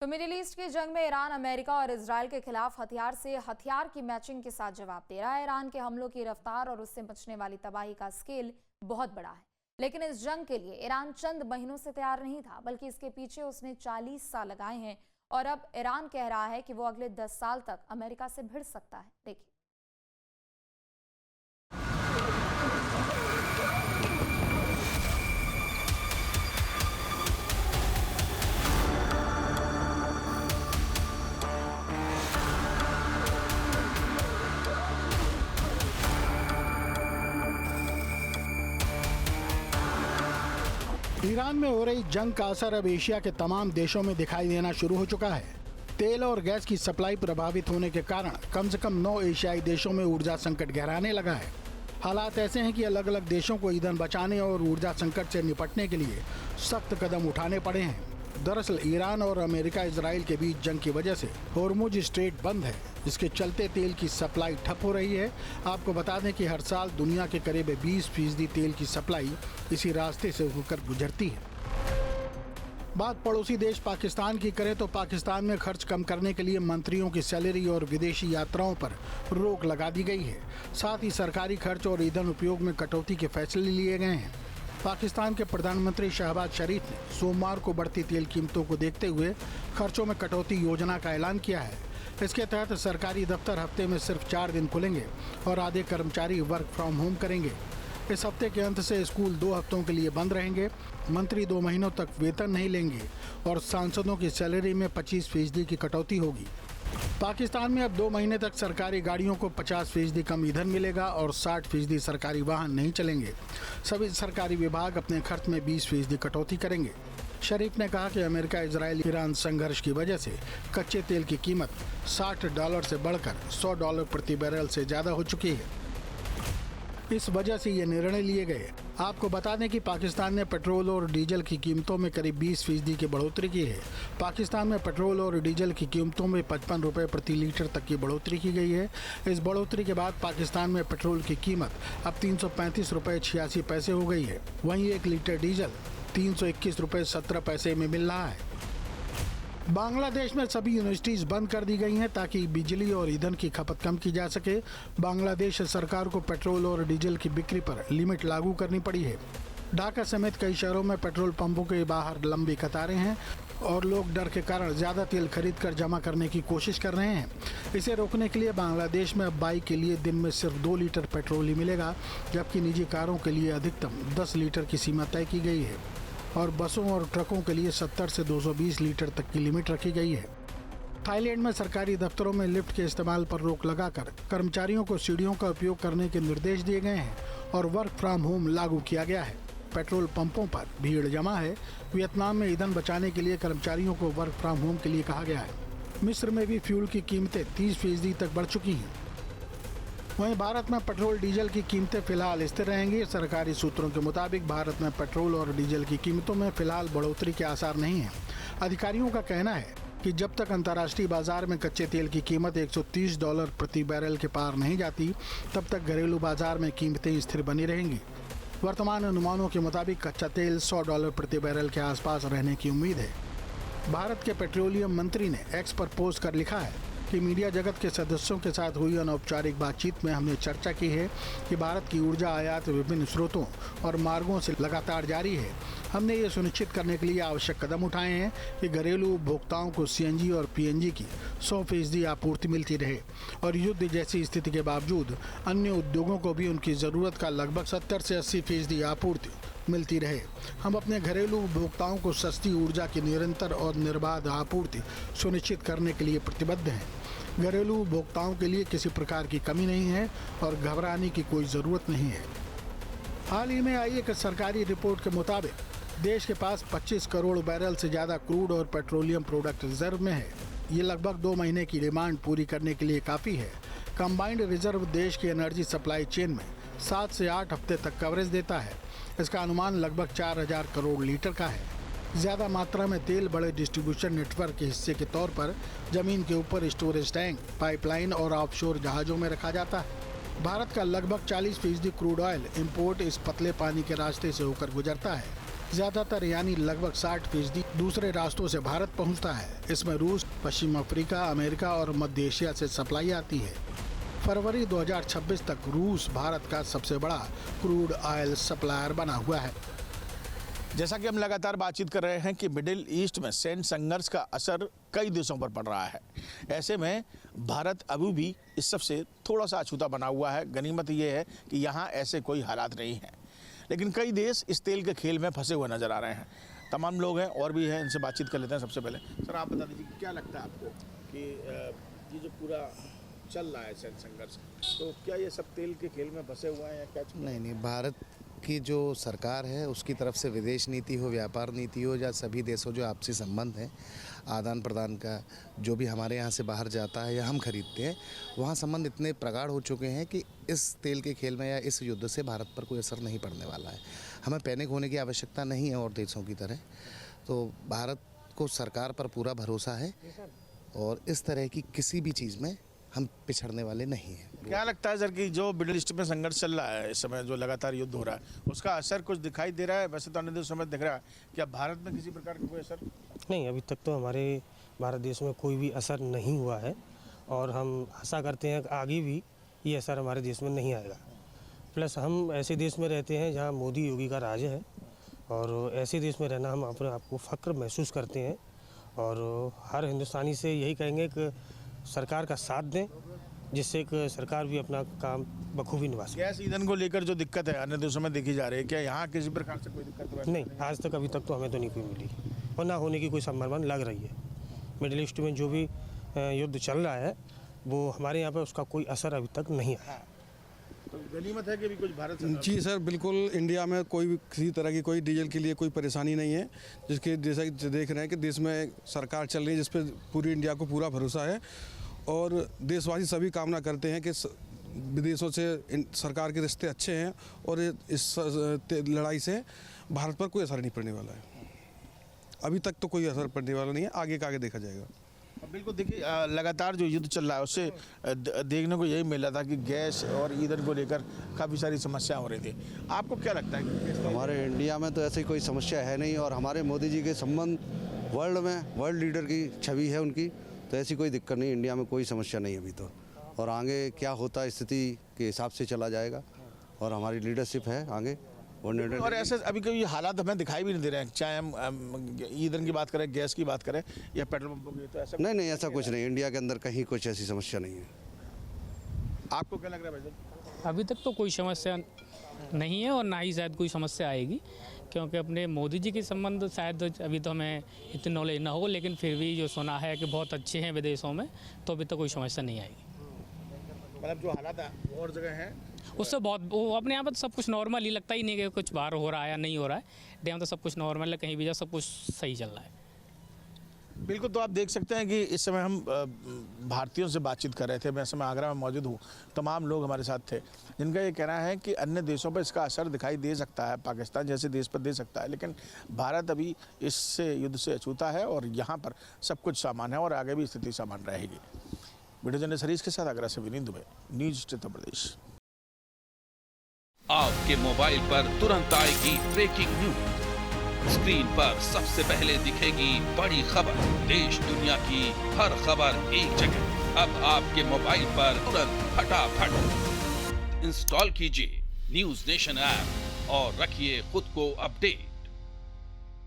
तो middle east की जंग में ईरान अमेरिका और इजराइल के खिलाफ हथियार से हथियार की मैचिंग के साथ जवाब दे रहा है। ईरान के हमलों की रफ्तार और उससे मचने वाली तबाही का स्केल बहुत बड़ा है, लेकिन इस जंग के लिए ईरान चंद महीनों से तैयार नहीं था, बल्कि इसके पीछे उसने 40 साल लगाए हैं। और अब ईरान कह रहा है कि वो अगले 10 साल तक अमेरिका से भिड़ सकता है। देखिए। ईरान में हो रही जंग का असर अब एशिया के तमाम देशों में दिखाई देना शुरू हो चुका है। तेल और गैस की सप्लाई प्रभावित होने के कारण कम से कम 9 एशियाई देशों में ऊर्जा संकट गहराने लगा है। हालात ऐसे हैं कि अलग अलग देशों को ईंधन बचाने और ऊर्जा संकट से निपटने के लिए सख्त कदम उठाने पड़े हैं। दरअसल ईरान और अमेरिका इजराइल के बीच जंग की वजह से होर्मुज स्ट्रेट बंद है। इसके चलते तेल की सप्लाई ठप हो रही है। आपको बता दें कि हर साल दुनिया के करीब 20% तेल की सप्लाई इसी रास्ते से होकर गुजरती है। बात पड़ोसी देश पाकिस्तान की करें तो पाकिस्तान में खर्च कम करने के लिए मंत्रियों की सैलरी और विदेशी यात्राओं पर रोक लगा दी गई है। साथ ही सरकारी खर्च और ईंधन उपयोग में कटौती के फैसले लिए गए हैं। पाकिस्तान के प्रधानमंत्री शहबाज शरीफ ने सोमवार को बढ़ती तेल कीमतों को देखते हुए खर्चों में कटौती योजना का ऐलान किया है। इसके तहत सरकारी दफ्तर हफ्ते में सिर्फ 4 दिन खुलेंगे और आधे कर्मचारी वर्क फ्रॉम होम करेंगे। इस हफ्ते के अंत से स्कूल 2 हफ्तों के लिए बंद रहेंगे। मंत्री 2 महीनों तक वेतन नहीं लेंगे और सांसदों की सैलरी में 25% की कटौती होगी। पाकिस्तान में अब 2 महीने तक सरकारी गाड़ियों को 50% कम ईंधन मिलेगा और 60% सरकारी वाहन नहीं चलेंगे। सभी सरकारी विभाग अपने खर्च में 20% कटौती करेंगे। शरीफ ने कहा कि अमेरिका इजराइल ईरान संघर्ष की वजह से कच्चे तेल की कीमत $60 से बढ़कर $100 प्रति बैरल से ज्यादा हो चुकी है। इस वजह से ये निर्णय लिए गए। आपको बता दें कि पाकिस्तान ने पेट्रोल और डीजल की कीमतों में करीब 20% की बढ़ोतरी की है। पाकिस्तान में पेट्रोल और डीजल की कीमतों में 55 रुपये प्रति लीटर तक की बढ़ोतरी की गई है। इस बढ़ोतरी के बाद पाकिस्तान में पेट्रोल की कीमत अब 335 रुपये 86 पैसे हो गई है। वहीं 1 लीटर डीजल 321 रुपये 17 पैसे में मिल रहा है। बांग्लादेश में सभी यूनिवर्सिटीज बंद कर दी गई हैं ताकि बिजली और ईंधन की खपत कम की जा सके। बांग्लादेश सरकार को पेट्रोल और डीजल की बिक्री पर लिमिट लागू करनी पड़ी है। ढाका समेत कई शहरों में पेट्रोल पंपों के बाहर लंबी कतारें हैं और लोग डर के कारण ज्यादा तेल खरीद कर जमा करने की कोशिश कर रहे हैं। इसे रोकने के लिए बांग्लादेश में अब बाइक के लिए दिन में सिर्फ 2 लीटर पेट्रोल ही मिलेगा, जबकि निजी कारों के लिए अधिकतम 10 लीटर की सीमा तय की गई है और बसों और ट्रकों के लिए 70 से 220 लीटर तक की लिमिट रखी गई है। थाईलैंड में सरकारी दफ्तरों में लिफ्ट के इस्तेमाल पर रोक लगाकर कर्मचारियों को सीढ़ियों का उपयोग करने के निर्देश दिए गए हैं और वर्क फ्रॉम होम लागू किया गया है। पेट्रोल पंपों पर भीड़ जमा है। वियतनाम में ईंधन बचाने के लिए कर्मचारियों को वर्क फ्रॉम होम के लिए कहा गया है। मिस्र में भी फ्यूल की कीमतें 30% तक बढ़ चुकी हैं। वहीं भारत में पेट्रोल डीजल की कीमतें फिलहाल स्थिर रहेंगी। सरकारी सूत्रों के मुताबिक भारत में पेट्रोल और डीजल की कीमतों में फिलहाल बढ़ोतरी के आसार नहीं हैं। अधिकारियों का कहना है कि जब तक अंतर्राष्ट्रीय बाजार में कच्चे तेल की कीमत $130 प्रति बैरल के पार नहीं जाती, तब तक घरेलू बाजार में कीमतें स्थिर बनी रहेंगी। वर्तमान अनुमानों के मुताबिक कच्चा तेल $100 प्रति बैरल के आसपास रहने की उम्मीद है। भारत के पेट्रोलियम मंत्री ने एक्स पर पोस्ट कर लिखा है कि मीडिया जगत के सदस्यों के साथ हुई अनौपचारिक बातचीत में हमने चर्चा की है कि भारत की ऊर्जा आयात विभिन्न स्रोतों और मार्गों से लगातार जारी है। हमने ये सुनिश्चित करने के लिए आवश्यक कदम उठाए हैं कि घरेलू उपभोक्ताओं को CNG और PNG की 100% आपूर्ति मिलती रहे और युद्ध जैसी स्थिति के बावजूद अन्य उद्योगों को भी उनकी ज़रूरत का लगभग 70 से 80% आपूर्ति मिलती रहे। हम अपने घरेलू उपभोक्ताओं को सस्ती ऊर्जा की निरंतर और निर्बाध आपूर्ति सुनिश्चित करने के लिए प्रतिबद्ध हैं। घरेलू उपभोक्ताओं के लिए किसी प्रकार की कमी नहीं है और घबराने की कोई ज़रूरत नहीं है। हाल ही में आई एक सरकारी रिपोर्ट के मुताबिक देश के पास 25 करोड़ बैरल से ज़्यादा क्रूड और पेट्रोलियम प्रोडक्ट रिजर्व में है। ये लगभग 2 महीने की डिमांड पूरी करने के लिए काफ़ी है। कंबाइंड रिजर्व देश की एनर्जी सप्लाई चेन में 7 से 8 हफ्ते तक कवरेज देता है। इसका अनुमान लगभग 4000 करोड़ लीटर का है। ज़्यादा मात्रा में तेल बड़े डिस्ट्रीब्यूशन नेटवर्क के हिस्से के तौर पर जमीन के ऊपर स्टोरेज टैंक, पाइपलाइन और ऑफशोर जहाज़ों में रखा जाता है। भारत का लगभग 40% क्रूड ऑयल इंपोर्ट इस पतले पानी के रास्ते से होकर गुजरता है। ज्यादातर यानी लगभग 60% दूसरे रास्तों से भारत पहुंचता है। इसमें रूस, पश्चिम अफ्रीका, अमेरिका और मध्य एशिया से सप्लाई आती है। फरवरी 2026 तक रूस भारत का सबसे बड़ा क्रूड ऑयल सप्लायर बना हुआ है। जैसा कि हम लगातार बातचीत कर रहे हैं कि मिडिल ईस्ट में सैन्य संघर्ष का असर कई देशों पर पड़ रहा है। ऐसे में भारत अभी भी इस सबसे थोड़ा सा अछूता बना हुआ है। गनीमत ये है कि यहाँ ऐसे कोई हालात नहीं हैं, लेकिन कई देश इस तेल के खेल में फंसे हुए नजर आ रहे हैं। तमाम लोग हैं और भी हैं, इनसे बातचीत कर लेते हैं। सबसे पहले सर आप बता दीजिए क्या लगता है आपको कि ये जो पूरा चल रहा है सैन्य संघर्ष, तो क्या ये सब तेल के खेल में फंसे हुए हैं या क्या? नहीं, भारत की जो सरकार है उसकी तरफ से विदेश नीति हो, व्यापार नीति हो, या सभी देशों जो आपसी संबंध हैं, आदान प्रदान का, जो भी हमारे यहाँ से बाहर जाता है या हम खरीदते हैं, वहाँ संबंध इतने प्रगाढ़ हो चुके हैं कि इस तेल के खेल में या इस युद्ध से भारत पर कोई असर नहीं पड़ने वाला है। हमें पैनिक होने की आवश्यकता नहीं है और देशों की तरह। तो भारत को सरकार पर पूरा भरोसा है और इस तरह की किसी भी चीज़ में हम पिछड़ने वाले नहीं हैं। क्या लगता है सर कि जो मिडिल ईस्ट में संघर्ष चल रहा है इस समय, जो लगातार युद्ध हो रहा है, उसका असर कुछ दिखाई दे रहा है? वैसे तो अन्य देशों में दिख रहा है, क्या भारत में किसी प्रकार का कोई असर? नहीं, अभी तक तो हमारे भारत देश में कोई भी असर नहीं हुआ है और हम आशा करते हैं कि आगे भी ये असर हमारे देश में नहीं आएगा। प्लस हम ऐसे देश में रहते हैं जहाँ मोदी योगी का राज है और ऐसे देश में रहना हम अपने आप को फ़ख्र महसूस करते हैं और हर हिंदुस्तानी से यही कहेंगे कि सरकार का साथ दें, जिससे कि सरकार भी अपना काम बखूबी निभा सके। गैस ईंधन को लेकर जो दिक्कत है अन्य देशों में देखी जा रही है, क्या यहाँ किसी प्रकार से कोई दिक्कत हुआ है? नहीं, आज तक अभी तक तो हमें तो नहीं कोई मिली और ना होने की कोई संभावना लग रही है। मिडिल ईस्ट में जो भी युद्ध चल रहा है वो हमारे यहाँ पर उसका कोई असर अभी तक नहीं आया। तो गनीमत है कि भी कुछ भारत जी सर, बिल्कुल इंडिया में कोई भी किसी तरह की कोई डीजल के लिए कोई परेशानी नहीं है, जिसके जैसा कि देख रहे हैं कि देश में सरकार चल रही है जिस पर पूरी इंडिया को पूरा भरोसा है और देशवासी सभी कामना करते हैं कि विदेशों से सरकार के रिश्ते अच्छे हैं और इस लड़ाई से भारत पर कोई असर नहीं पड़ने वाला है। अभी तक तो कोई असर पड़ने वाला नहीं है, आगे का आगे देखा जाएगा। बिल्कुल, देखिए लगातार जो युद्ध चल रहा है उससे देखने को यही मिला था कि गैस और ईंधन को लेकर काफ़ी सारी समस्या हो रही थी। आपको क्या लगता है कि हमारे इंडिया में तो ऐसी कोई समस्या है नहीं और हमारे मोदी जी के संबंध वर्ल्ड में वर्ल्ड लीडर की छवि है उनकी, तो ऐसी कोई दिक्कत नहीं, इंडिया में कोई समस्या नहीं अभी तो। और आगे क्या होता स्थिति के हिसाब से चला जाएगा और हमारी लीडरशिप है आगे और ऐसे अभी कोई हालात हमें दिखाई भी नहीं दे रहे हैं, चाहे हम ईंधन की बात करें, गैस की बात करें या पेट्रोल पंपों की, तो ऐसा नहीं, ऐसा कुछ नहीं, इंडिया के अंदर कहीं कुछ ऐसी समस्या नहीं है। आपको क्या लग रहा है भाई साहब? अभी तक तो कोई समस्या नहीं है और ना ही शायद कोई समस्या आएगी, क्योंकि अपने मोदी जी के संबंध शायद अभी तो हमें इतनी नॉलेज ना हो, लेकिन फिर भी जो सुना है कि बहुत अच्छे हैं विदेशों में, तो अभी तक कोई समस्या नहीं आएगी। मतलब जो हालात और जगह हैं उससे बहुत वो अपने यहाँ पर सब कुछ नॉर्मल ही लगता ही नहीं कि कुछ बाहर हो रहा है या नहीं हो रहा है। डैम तो सब कुछ नॉर्मल है, कहीं भी जाओ सब कुछ सही चल रहा है। बिल्कुल, तो आप देख सकते हैं कि इस समय हम भारतीयों से बातचीत कर रहे थे। मैं इस समय आगरा में मौजूद हूँ, तमाम लोग हमारे साथ थे जिनका ये कहना है कि अन्य देशों पर इसका असर दिखाई दे सकता है, पाकिस्तान जैसे देश पर दे सकता है, लेकिन भारत अभी इससे युद्ध से अछूता है और यहाँ पर सब कुछ सामान है और आगे भी स्थिति सामान रहेगी। वीडियो जर्नलिस्ट हरीश के साथ आगरा से विनीत दुबे, न्यूज़ उत्तर प्रदेश। आपके मोबाइल पर तुरंत आएगी ब्रेकिंग न्यूज, स्क्रीन पर सबसे पहले दिखेगी बड़ी खबर, देश दुनिया की हर खबर एक जगह। अब आपके मोबाइल पर तुरंत फटाफट इंस्टॉल कीजिए न्यूज़ नेशन ऐप और रखिए खुद को अपडेट।